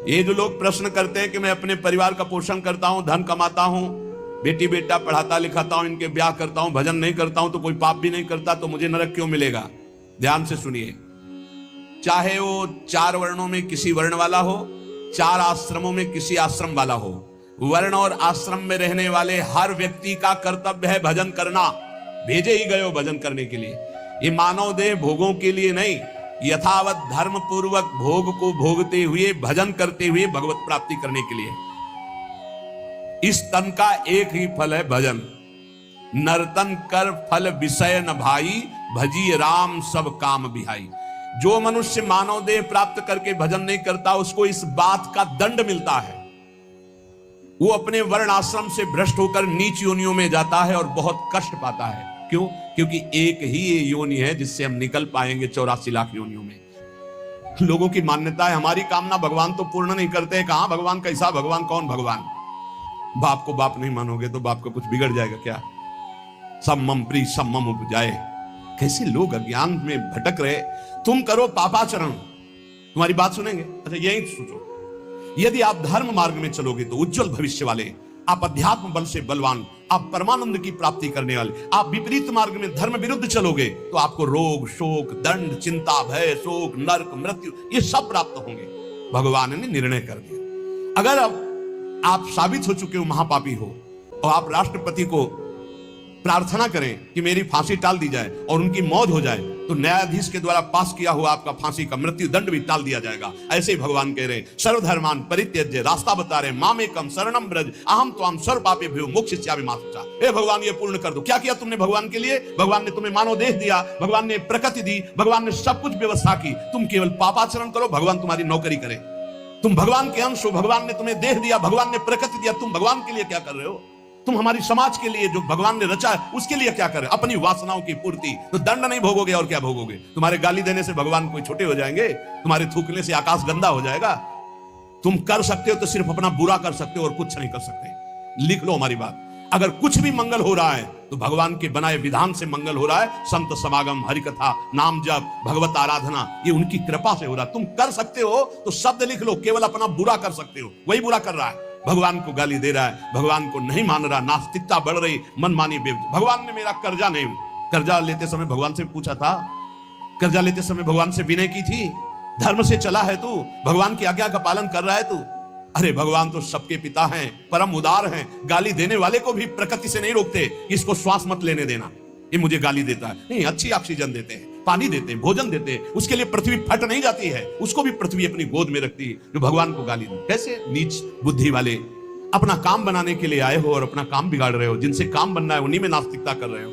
ये जो लोग प्रश्न करते हैं कि मैं अपने परिवार का पोषण करता हूं, धन कमाता हूं, बेटी बेटा पढ़ाता लिखाता हूं, इनके ब्याह करता हूं, भजन नहीं करता हूं, तो कोई पाप भी नहीं करता, तो मुझे नरक क्यों मिलेगा? ध्यान से सुनिए, चाहे वो 4 वर्णों में किसी वर्ण वाला हो, 4 आश्रमों में किसी आश्रम वाला हो, वर्ण और आश्रम में रहने वाले हर व्यक्ति का कर्तव्य है भजन करना। भेजे ही गए हो भजन करने के लिए। ये मानव देह भोगों के लिए नहीं, यथावत धर्म पूर्वक भोग को भोगते हुए, भजन करते हुए भगवत प्राप्ति करने के लिए। इस तन का एक ही फल है भजन। नर्तन कर फल विषय न भाई, भजी राम सब काम बिहाई। जो मनुष्य मानव देह प्राप्त करके भजन नहीं करता, उसको इस बात का दंड मिलता है, वो अपने वर्ण आश्रम से भ्रष्ट होकर नीच योनियों में जाता है और बहुत कष्ट पाता है। क्यों? क्योंकि एक ही ये योनि है जिससे हम निकल पाएंगे 84 लाख योनियों में। लोगों की मान्यता है हमारी कामना भगवान तो पूर्ण नहीं करते। कहां भगवान? कैसा भगवान? कौन भगवान? बाप को बाप नहीं मानोगे तो बाप का कुछ बिगड़ जाएगा क्या? सब मम प्री सब मम उपजाए। कैसे लोग अज्ञान में भटक रहे। तुम करो पापाचरण, तुम्हारी बात सुनेंगे? अच्छा यही सोचो, यदि आप धर्म मार्ग में चलोगे तो उज्जवल भविष्य वाले, आप अध्यात्म बल से बलवान, आप परमानंद की प्राप्ति करने वाले। आप विपरीत मार्ग में धर्म विरुद्ध चलोगे तो आपको रोग, शोक, दंड, चिंता, भय, शोक, नरक, मृत्यु ये सब प्राप्त होंगे। भगवान ने निर्णय कर दिया। अगर अब आप साबित हो चुके हो महापापी हो और आप राष्ट्रपति को प्रार्थना करें कि मेरी फांसी टाल दी जाए और उनकी मौत हो जाए, तो न्यायाधीश के द्वारा पास किया हुआ आपका फांसी का मृत्यु दंड भी टाल दिया जाएगा। ऐसे ही भगवान कह रहे, सर्वधर्मान परित्यज्य, रास्ता बता रहे, मामेकम शरणम ब्रज, अहम त्वाम सर्व पापेभ्यो मोक्षयिष्यामि मा शुचा। हे भगवान ये पूर्ण कर दो। क्या किया तुमने भगवान के लिए? भगवान ने तुम्हें मानव देह दिया, भगवान ने प्रकृति दी, भगवान ने सब कुछ व्यवस्था की। तुम केवल पापाचरण करो, भगवान तुम्हारी नौकरी करे। तुम भगवान के अंश हो, भगवान ने तुम्हें देह दिया, भगवान ने प्रकृति दिया, तुम भगवान के लिए क्या कर रहे हो? तुम हमारी समाज के लिए जो भगवान ने रचा है उसके लिए क्या कर रहे हो? अपनी वासनाओं की पूर्ति। तो दंड नहीं भोगोगे और क्या भोगोगे? तुम्हारे गाली देने से भगवान कोई छोटे हो जाएंगे? तुम्हारे थूकने से आकाश गंदा हो जाएगा? तुम कर सकते हो तो सिर्फ अपना बुरा कर सकते हो और कुछ नहीं कर सकते। लिख लो हमारी बात। अगर कुछ भी मंगल हो रहा है तो भगवान के बनाए विधान से मंगल हो रहा है। संत समागम, हरिकथा, नाम जप, भगवत आराधना, ये उनकी कृपा से हो रहा है। तुम कर सकते हो तो शब्द लिख लो, केवल अपना बुरा कर सकते हो, वही बुरा कर रहा है। भगवान को गाली दे रहा है, भगवान को नहीं मान रहा, नास्तिकता बढ़ रही, मनमानी बेवजह। भगवान ने मेरा कर्जा नहीं, कर्जा लेते समय भगवान से पूछा था? कर्जा लेते समय भगवान से विनय की थी? धर्म से चला है तू? भगवान की आज्ञा का पालन कर रहा है तू? अरे भगवान तो सबके पिता हैं, परम उदार हैं। गाली देने वाले को भी प्रकृति से नहीं रोकते, इसको श्वास मत लेने देना, ये मुझे गाली देता है। नहीं, अच्छी ऑक्सीजन देते हैं, पानी देते हैं, भोजन देते हैं, उसके लिए पृथ्वी फट नहीं जाती है, उसको भी पृथ्वी अपनी गोद में रखती है, जो भगवान को गाली दे। कैसे नीच बुद्धि वाले अपना काम बनाने के लिए आए हो और अपना काम बिगाड़ रहे हो। जिनसे काम बनना है उन्हीं में नास्तिकता कर रहे हो।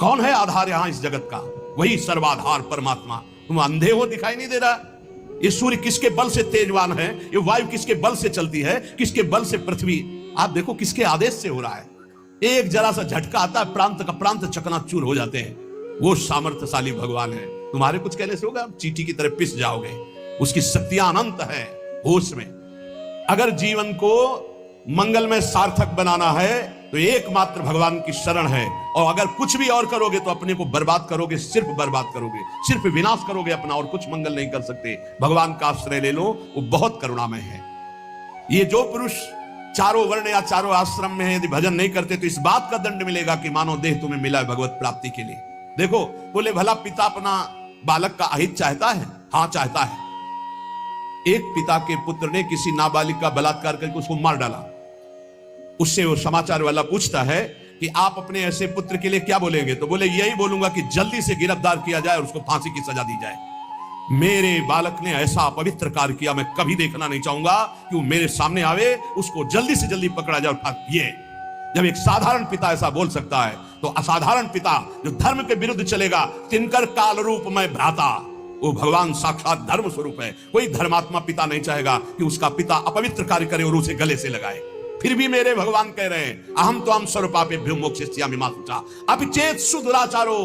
कौन है आधार यहां इस जगत का? वही सर्वाधार परमात्मा। तुम अंधे हो, दिखाई नहीं दे रहा? ये सूर्य किसके बल से तेजवान है? ये वायु किसके बल से चलती है? किसके बल से पृथ्वी? आप देखो किसके आदेश से हो रहा है। एक जरा सा झटका आता है, प्रांत का प्रांत चकनाचूर हो जाते हैं। वो सामर्थ्यशाली भगवान है। तुम्हारे कुछ कहने से होगा? चींटी की तरह पिस जाओगे। उसकी शक्तियां अनंत है। होश में अगर जीवन को मंगलमय सार्थक बनाना है तो एकमात्र भगवान की शरण है। और अगर कुछ भी और करोगे तो अपने को बर्बाद करोगे, सिर्फ बर्बाद करोगे, सिर्फ विनाश करोगे अपना, और कुछ मंगल नहीं कर सकते। भगवान का आश्रय ले लो, वो बहुत करुणामय है। ये जो पुरुष चारों वर्ण या चारों आश्रम में है, यदि भजन नहीं करते तो इस बात का दंड मिलेगा कि मानव देह तुम्हें मिला है भगवत प्राप्ति के लिए। देखो, बोले भला पिता अपना बालक का अहित चाहता है? हाँ चाहता है। एक पिता के पुत्र ने किसी नाबालिग का बलात्कार करके उसको मार डाला। उससे वो समाचार वाला पूछता है कि आप अपने ऐसे पुत्र के लिए क्या बोलेंगे? तो बोले यही बोलूंगा कि जल्दी से गिरफ्तार किया जाए और उसको फांसी की सजा दी जाए। मेरे बालक ने ऐसा अपवित्र कार्य किया, मैं कभी देखना नहीं चाहूंगा कि वो मेरे सामने आवे, उसको जल्दी से जल्दी पकड़ा जाए। ये जब एक साधारण पिता ऐसा बोल सकता है तो असाधारण पिता जो धर्म के विरुद्ध चलेगा, तिनकर काल रूप में भ्राता, वो भगवान साक्षात धर्म स्वरूप है। कोई धर्मात्मा पिता नहीं चाहेगा कि उसका पिता अपवित्र कार्य करे और उसे गले से लगाए। फिर भी मेरे भगवान कह रहे हैं, अहम त्वाम सर्व पापेभ्यो मोक्षयिष्यामि मा शुचा। अपिचेत सुदुराचारो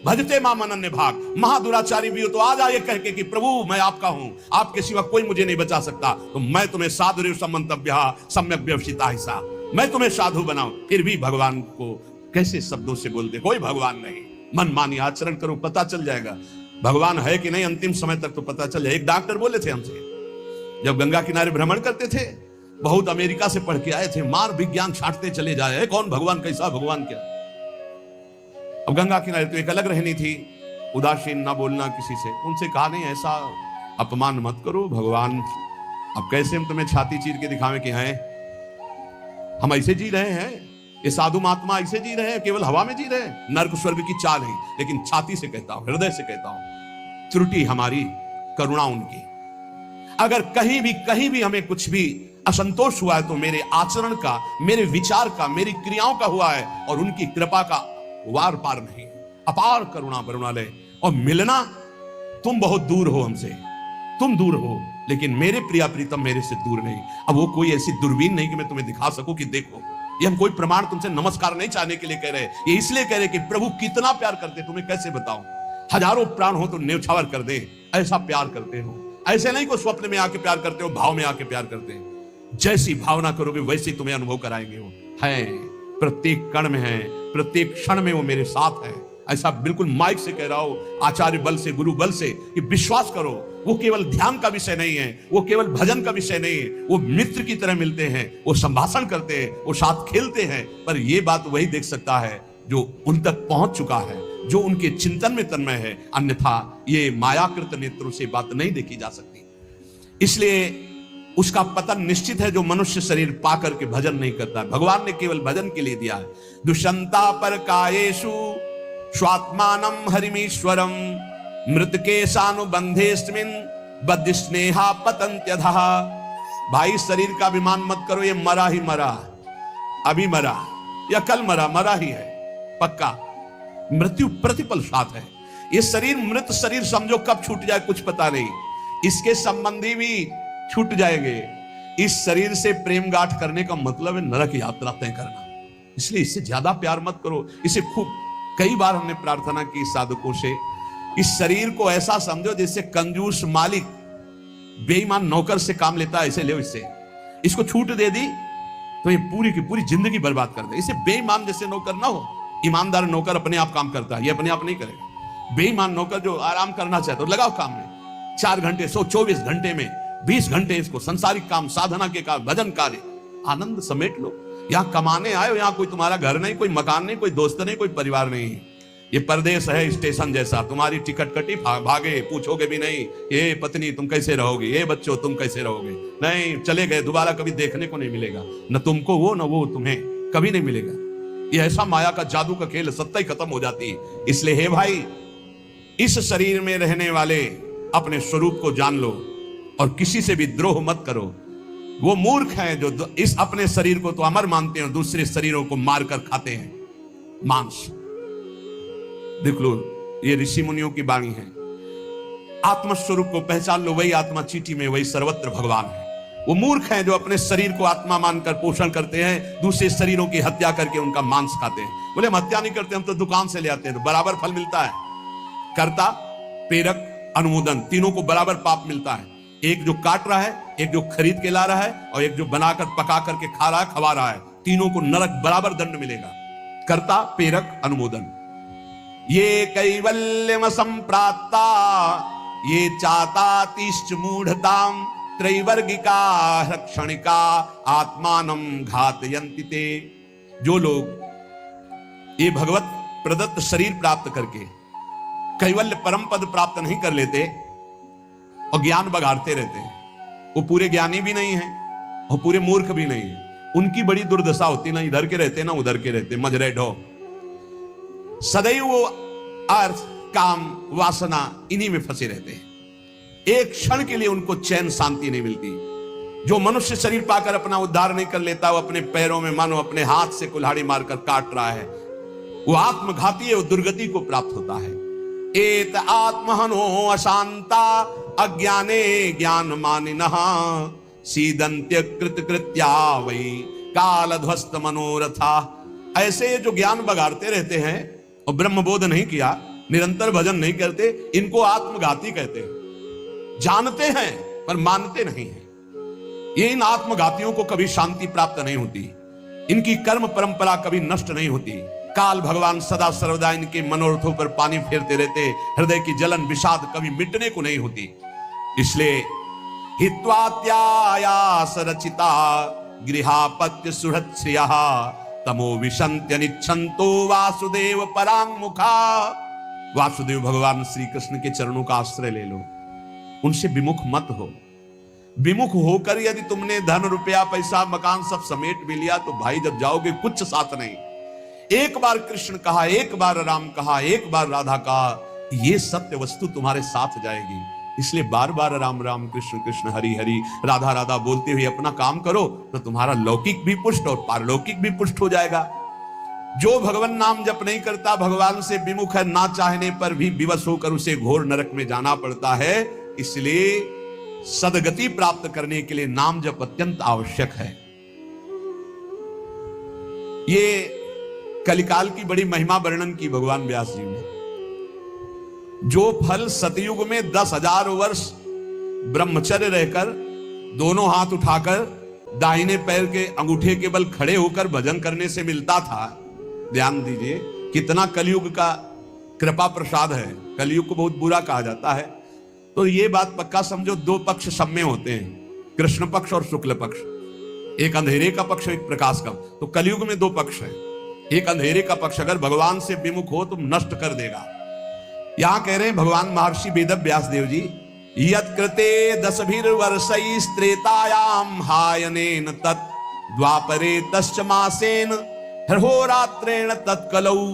भजते माम अनन्य भाग। महादुराचारी भी हो तो आ जाए कह के कि प्रभु मैं आपका हूं, आपके सिवा कोई मुझे नहीं बचा सकता, तो मैं तुम्हें साधु समंतव्य सम्यक व्यवसिता हिस्सा, मैं तुम्हें साधु बनाऊं। फिर भी भगवान को कैसे शब्दों से बोलते? कोई भगवान नहीं। मनमानी आचरण करो, पता चल जाएगा भगवान है कि नहीं। अंतिम समय तक तो पता चल जाए। एक डॉक्टर बोले थे हमसे, जब गंगा किनारे भ्रमण करते थे, बहुत अमेरिका से पढ़ के आए थे, मार विज्ञान छांटते चले जाए, कौन भगवान, कैसा भगवान, क्या। अब गंगा किनारे तो एक अलग रहनी थी, उदासीन ना बोलना किसी से। उनसे कहा नहीं, ऐसा अपमान मत करो भगवान, अब कैसे हम तुम्हें छाती चीर के दिखावें कि हैं हम ऐसे जी रहे हैं, ये साधु महात्मा ऐसे जी रहे हैं, केवल हवा में जी रहे हैं, नर्क स्वर्ग की चाल है। लेकिन छाती से कहता हूं, हृदय से कहता हूं, त्रुटि हमारी, करुणा उनकी। अगर कहीं भी हमें कुछ भी असंतोष हुआ है तो मेरे आचरण का, मेरे विचार का, मेरी क्रियाओं का हुआ है, और उनकी कृपा का वार पार नहीं, अपार करुणा बरुणालय। और मिलना, तुम बहुत दूर हो हमसे, तुम दूर हो, लेकिन मेरे प्रिया प्रीतम मेरे से दूर नहीं। अब वो कोई ऐसी दूरबीन नहीं कि मैं तुम्हें दिखा सकूं कि देखो, ये हम कोई प्रमाण तुमसे नमस्कार नहीं चाहने के लिए कह रहे, ये इसलिए कह रहे कि प्रभु कितना प्यार करते, तुम्हें कैसे बताऊं। हजारों प्राण हो तो न्यौछावर कर दे, ऐसा प्यार करते हो। ऐसे नहीं को स्वप्न में आके प्यार करते हो, भाव में आके प्यार करते हैं। जैसी भावना करोगे वैसे तुम्हें अनुभव कराएंगे। वो है, प्रत्येक कण में है, प्रत्येक क्षण में वो मेरे साथ है। ऐसा बिल्कुल माइक से कह रहा हूं, आचार्य बल से, गुरु बल से, कि विश्वास करो, वो केवल ध्यान का विषय नहीं है, वो केवल भजन का विषय नहीं है। वो मित्र की तरह मिलते हैं, वो संभाषण करते हैं, वो साथ खेलते हैं। पर ये बात वही देख सकता है जो उन तक पहुंच चुका है, जो उनके चिंतन में तन्मय है। अन्यथा ये मायाकृत नेत्रों से बात नहीं देखी जा सकती। इसलिए उसका पतन निश्चित है जो मनुष्य शरीर पा करके भजन नहीं करता। भगवान ने केवल भजन के लिए दिया है। दुष्यंता पर कायेषु स्वात्मानम हरिमीश्वरम मृतकेशानुबंधेस्मिन बद्ध स्नेहा पतंत्यधः। भाई शरीर का अभिमान मत करो, ये मरा ही मरा, अभी मरा या कल मरा, मरा ही है पक्का। मृत्यु प्रतिपल साथ है। ये शरीर मृत शरीर समझो, कब छूट जाए कुछ पता नहीं। इसके संबंधी भी छूट जाएंगे। इस शरीर से प्रेम गांठ करने का मतलब है नरक यात्रा तय करना। इसलिए इससे ज्यादा प्यार मत करो। इसे खूब कई बार हमने प्रार्थना की साधकों से, इस शरीर को ऐसा समझो जैसे कंजूस मालिक बेईमान नौकर से काम लेता है, ऐसे ले। इससे इसको छूट दे दी तो ये पूरी की पूरी जिंदगी बर्बाद कर दे। इसे बेईमान जैसे नौकर ना हो। ईमानदार नौकर अपने आप काम करता है, ये अपने आप नहीं करेगा। बेईमान नौकर जो आराम करना चाहता है, लगाओ काम में 4 घंटे, 124 घंटे में 20 घंटे इसको संसारिक काम, साधना के काम, भजन कार्य, आनंद समेट लो। यहां कमाने आए हो, यहां कोई तुम्हारा घर नहीं, कोई मकान नहीं, कोई दोस्त नहीं, कोई परिवार नहीं। ये परदेश है स्टेशन जैसा। तुम्हारी टिकट कटी, भागे, पूछोगे भी नहीं, ये पत्नी तुम कैसे रहोगे, ये बच्चों तुम कैसे रहोगे, नहीं, चले गए, दोबारा कभी देखने को नहीं मिलेगा। न तुमको वो, न वो तुम्हें, कभी नहीं मिलेगा। ये ऐसा माया का जादू का खेल, सत्ता ही खत्म हो जाती है। इसलिए हे भाई, इस शरीर में रहने वाले अपने स्वरूप को जान लो और किसी से भी द्रोह मत करो। वो मूर्ख हैं जो इस अपने शरीर को तो अमर मानते हैं, दूसरे शरीरों को मारकर खाते हैं मांस। देख लो, ये ऋषि मुनियों की वाणी है। आत्मस्वरूप को पहचान लो, वही आत्मा चीटी में, वही सर्वत्र भगवान है। वो मूर्ख हैं जो अपने शरीर को आत्मा मानकर पोषण करते हैं, दूसरे शरीरों की हत्या करके उनका मांस खाते हैं। बोले हम हत्या नहीं करते, हम तो दुकान से ले आते हैं, तो बराबर फल मिलता है। कर्ता, प्रेरक, अनुमोदन, तीनों को बराबर पाप मिलता है। एक जो काट रहा है, एक जो खरीद के ला रहा है, और एक जो बनाकर पका करके खा रहा है, खवा रहा है, तीनों को नरक बराबर दंड मिलेगा। कर्ता, प्रेरक, अनुमोदन। ये कैवल्यम संप्राप्ता ये चातातिश्च मूढ़ताम त्रैवर्गिका क्षणिका आत्मानं घातयन्ति ते। जो लोग ये भगवत प्रदत्त शरीर प्राप्त करके कैवल्य परम पद प्राप्त नहीं कर लेते और ज्ञान बघाड़ते रहते हैं, वो पूरे ज्ञानी भी नहीं है और पूरे मूर्ख भी नहीं है। उनकी बड़ी दुर्दशा होती, ना इधर के रहते ना उधर के रहते, मजरे ढो। सदैव वो अर्थ, काम, वासना इन्हीं में फंसे रहते हैं। एक क्षण के लिए उनको चैन, शांति नहीं मिलती। जो मनुष्य शरीर पाकर अपना उद्धार नहीं कर लेता, वो अपने पैरों में मानो अपने हाथ से कुल्हाड़ी मारकर काट रहा है, वो आत्मघाती है, वो दुर्गति को प्राप्त होता है। एत आत्महनो अशांता अज्ञाने ज्ञान मानिनः सीदंत्य कृत कृत्या वै कालध्वस्त मनोरथा। ऐसे जो ज्ञान बगाड़ते रहते हैं और ब्रह्म बोध नहीं किया, निरंतर भजन नहीं करते, इनको आत्मघाती कहते हैं। जानते हैं पर मानते नहीं हैं। ये इन आत्मघातियों को कभी शांति प्राप्त नहीं होती, इनकी कर्म परंपरा कभी नष्ट नहीं होती। काल भगवान सदा सर्वदा इनके मनोरथों पर पानी फेरते रहते, हृदय की जलन विषाद कभी मिटने को नहीं होती। इसलिए हित्वात्यायास रचिता गृहापत्य सुहृत्श्रियः तमो विशन्त्यनिच्छन्तो वासुदेव परांमुखा। वासुदेव भगवान श्री कृष्ण के चरणों का आश्रय ले लो, उनसे विमुख मत हो। विमुख होकर यदि तुमने धन रुपया पैसा मकान सब समेट भी लिया तो भाई जब जाओगे कुछ साथ नहीं। एक बार कृष्ण कहा, एक बार राम कहा, एक बार राधा कहा, ये सत्य वस्तु तुम्हारे साथ जाएगी। इसलिए बार बार राम राम कृष्ण कृष्ण हरि हरि राधा राधा बोलते हुए अपना काम करो तो तुम्हारा लौकिक भी पुष्ट और पारलौकिक भी पुष्ट हो जाएगा। जो भगवान नाम जप नहीं करता, भगवान से विमुख है, ना चाहने पर भी विवश होकर उसे घोर नरक में जाना पड़ता है। इसलिए सदगति प्राप्त करने के लिए नाम जप अत्यंत आवश्यक है। ये कलिकाल की बड़ी महिमा वर्णन की भगवान व्यास जी ने। जो फल सतयुग में 10,000 वर्ष ब्रह्मचर्य रहकर दोनों हाथ उठाकर दाहिने पैर के अंगूठे के बल खड़े होकर भजन करने से मिलता था, ध्यान दीजिए कितना कलयुग का कृपा प्रसाद है। कलयुग को बहुत बुरा कहा जाता है, तो ये बात पक्का समझो, दो पक्ष सब में होते हैं, कृष्ण पक्ष और शुक्ल पक्ष, एक अंधेरे का पक्ष एक प्रकाश का। तो कलयुग में दो पक्ष है, एक अंधेरे का पक्ष अगर भगवान से विमुख हो तो नष्ट कर देगा। यहां कह रहे हैं भगवान महर्षि वेदव्यास देव जी, यत् कृते 10 वर्षैस्त्रेतायाम हायनेन तत् द्वापरे तश्च मासेन हरहोरात्रेण तत्कलौ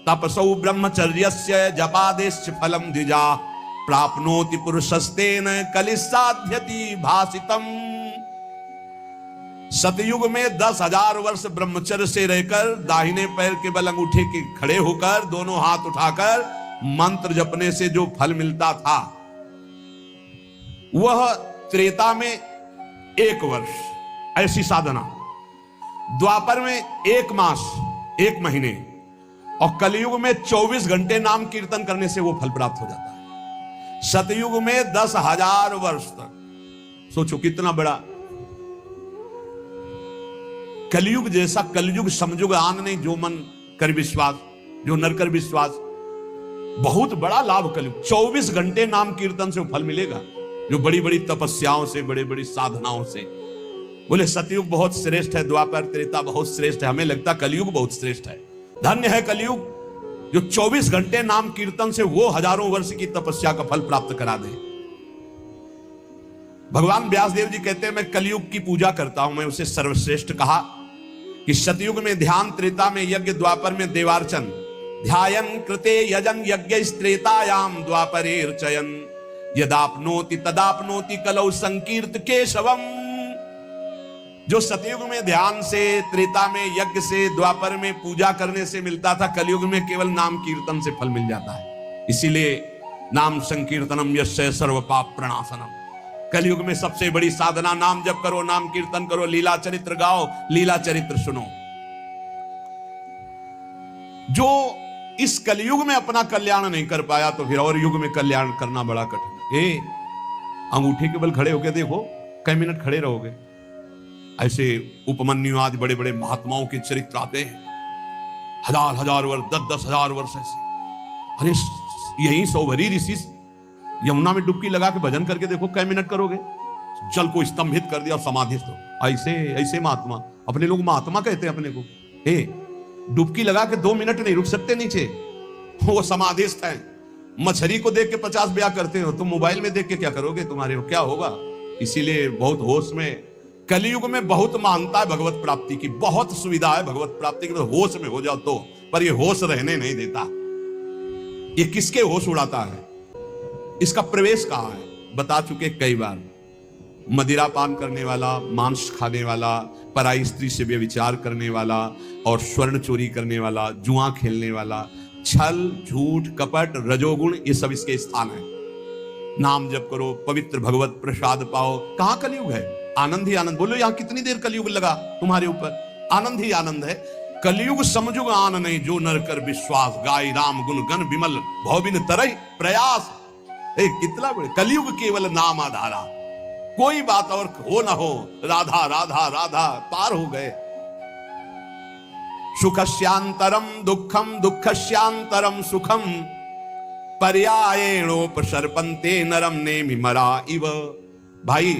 तपसौ ब्रह्मचर्यस्य जपादेश्च फलम द्विजा प्राप्नोति पुरुषस्तेन कलिसाध्यति भासितम। सतयुग में 10,000 वर्ष ब्रह्मचर्य से रहकर दाहिने पैर के बल अंगूठे के खड़े होकर दोनों हाथ उठाकर मंत्र जपने से जो फल मिलता था वह त्रेता में 1 वर्ष ऐसी साधना, द्वापर में 1 मास 1 महीने और कलयुग में 24 घंटे नाम कीर्तन करने से वो फल प्राप्त हो जाता है। सतयुग में 10,000 वर्ष तक, सोचो कितना बड़ा। कलयुग जैसा कलयुग समयुग आन नहीं, जो मन कर विश्वास, जो नर कर विश्वास, बहुत बड़ा लाभ कलयुग। 24 घंटे नाम कीर्तन से फल मिलेगा, जो बड़ी बड़ी तपस्याओं से, बड़ी बड़ी साधनाओं से। बोले सतयुग बहुत श्रेष्ठ है, द्वापर त्रेता बहुत श्रेष्ठ है, हमें लगता कलयुग बहुत श्रेष्ठ है। धन्य है कलयुग जो 24 घंटे नाम कीर्तन से वो हजारों वर्ष की तपस्या का फल प्राप्त करा दे। भगवान व्यासदेव जी कहते हैं मैं कलयुग की पूजा करता हूं, मैं उसे सर्वश्रेष्ठ कहा कि सतयुग में ध्यान, त्रेता में यज्ञ, द्वापर में देवार्चन। ध्यायन कृते यजन यज्ञ त्रेतायाम द्वापरेर्चयन यदाप्नोति तदाप्नोति कलौ संकीर्त केशवम। जो सतयुग में ध्यान से, त्रेता में यज्ञ से, द्वापर में पूजा करने से मिलता था, कलयुग में केवल नाम कीर्तन से फल मिल जाता है। इसीलिए नाम संकीर्तनम यस्य सर्व पाप प्रणाशनम। कलयुग में सबसे बड़ी साधना नाम जप करो, नाम कीर्तन करो, लीला चरित्र गाओ, लीला चरित्र सुनो। जो इस कलयुग में अपना कल्याण नहीं कर पाया तो फिर और युग में कल्याण करना बड़ा कठिन। अंगूठे के बल खड़े होके देखो, कई मिनट खड़े रहोगे। ऐसे उपमन्यु आदि बड़े बड़े महात्माओं के चरित्र आते हैं, 1000 वर्ष, 10,000 वर्ष ऐसे। अरे यही सौभरी ऋषि यमुना में डुबकी लगा के भजन करके देखो, कई मिनट करोगे। जल को स्तंभित कर दिया और समाधिस्थ हो। ऐसे ऐसे महात्मा, अपने लोग महात्मा कहते हैं अपने को। डुबकी लगा के 2 मिनट नहीं रुक सकते नीचे, वो समाधिस्थ है। मछली को देख के 50 ब्याह करते हो, तुम मोबाइल में देख के क्या करोगे, तुम्हारे क्या होगा। इसीलिए बहुत होश में, कलयुग में बहुत महानता है भगवत प्राप्ति की, बहुत सुविधा है भगवत प्राप्ति की, तो होश में हो जाओ तो। पर ये होश रहने नहीं देता। ये किसके होश उड़ाता है, इसका प्रवेश कहां है, बता चुके कई बार। मदिरा पान करने वाला, मांस खाने वाला, पराई स्त्री से व्यभिचार करने वाला और स्वर्ण चोरी करने वाला, जुआ खेलने वाला, छल झूठ कपट रजोगुण, ये सब इसके स्थान है। नाम जप करो, पवित्र भगवत प्रसाद पाओ। कहां कलयुग है, आनंद ही आनंद। बोलो यहां कितनी देर कलयुग लगा तुम्हारे ऊपर, आनंद ही आनंद है। कलयुग समझुग आन नहीं, जो नर कर विश्वास, गाय राम गुण गण विमल भौबिन तरई प्रयास। कितना बड़े कलयुग केवल नाम आधारा, कोई बात और हो ना हो, राधा राधा राधा पार हो गए। सुखस्यांतरम दुखम दुखस्यांतरम सुखम पर्यायेणोपसर्पन्ते नरम नेमि मरा इव। भाई